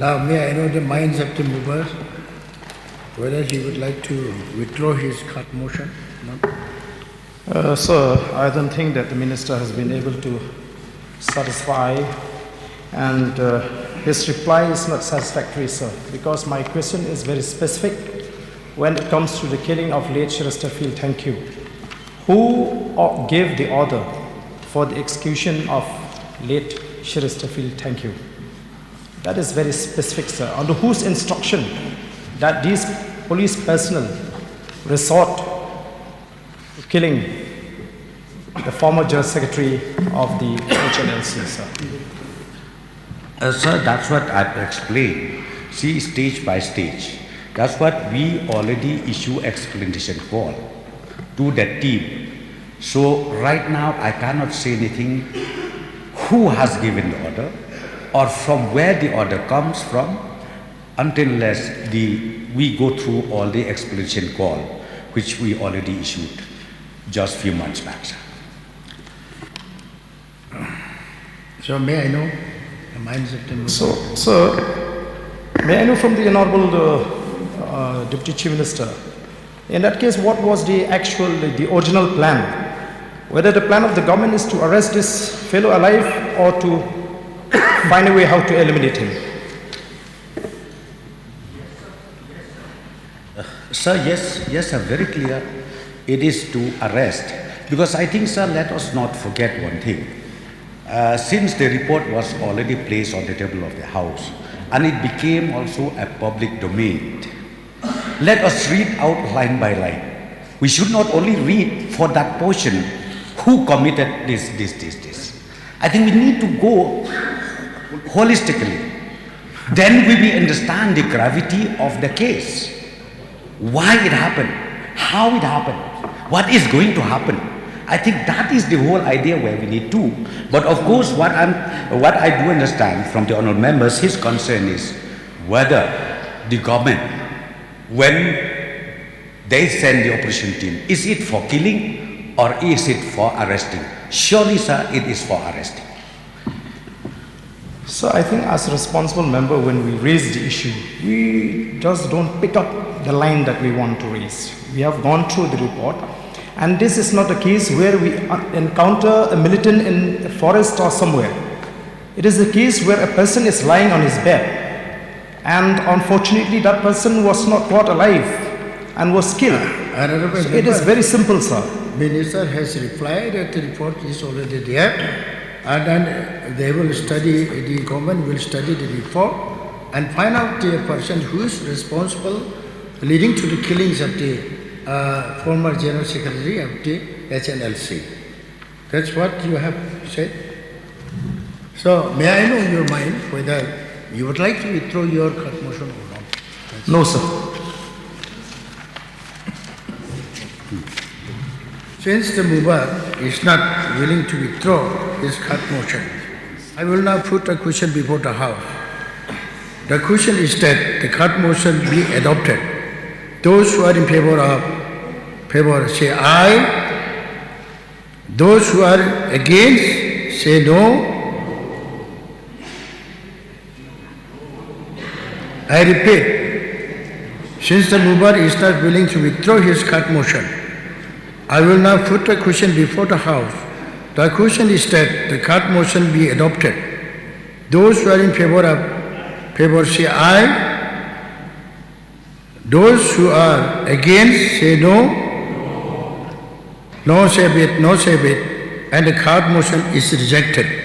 Now, may I know the minds of the movers, whether he would like to withdraw his cut motion? No? Sir, I don't think that the minister has been able to satisfy, and his reply is not satisfactory, sir, because my question is very specific when it comes to the killing of late Cherishterfield. Thank you. Who gave the order for the execution of late Cherishterfield? Thank you. That is very specific, sir. Under whose instruction that these police personnel resort to killing the former General Secretary of the HNLC, sir? Sir, that's what I've explained. See, stage by stage. That's what we already issue explanation for to that team. So right now I cannot say anything who has given the order or from where the order comes from until unless we go through all the explanation call which we already issued just few months back, sir. So may I know the minds of the movers? So, sir, may I know from the Honorable Deputy Chief Minister, in that case, what was the original plan? Whether the plan of the government is to arrest this fellow alive or to find a way how to eliminate him? Sir, yes, sir, very clear. It is to arrest. Because I think, sir, let us not forget one thing. Since the report was already placed on the table of the House and it became also a public domain, let us read out line by line. We should not only read for that portion who committed this. I think we need to go holistically. Then we will understand the gravity of the case. Why it happened, how it happened, what is going to happen. I think that is the whole idea where we need to. But of course, what I do understand from the honourable members, his concern is whether the government, when they send the operation team, is it for killing or is it for arresting? Surely, sir, it is for arresting. So I think as a responsible member, when we raise the issue, we just don't pick up the line that we want to raise. We have gone through the report, and this is not a case where we encounter a militant in a forest or somewhere. It is a case where a person is lying on his bed, and unfortunately that person was not caught alive and was killed. So it is very simple, sir. Minister has replied that the report is already there, and then they will study, the government will study the report and find out the person who is responsible leading to the killings of the former General Secretary of the HNLC. That's what you have said. So may I know your mind whether you would like to withdraw your cut motion or not? No, sir. Since the mover is not willing to withdraw his cut motion, I will now put a question before the House. The question is that the cut motion be adopted. Those who are in favor say aye. Those who are against say no. I repeat, since the mover is not willing to withdraw his cut motion, I will now put a question before the House. The question is that the cut motion be adopted. Those who are in favor say aye. Those who are against say no. No say bit, and the cut motion is rejected.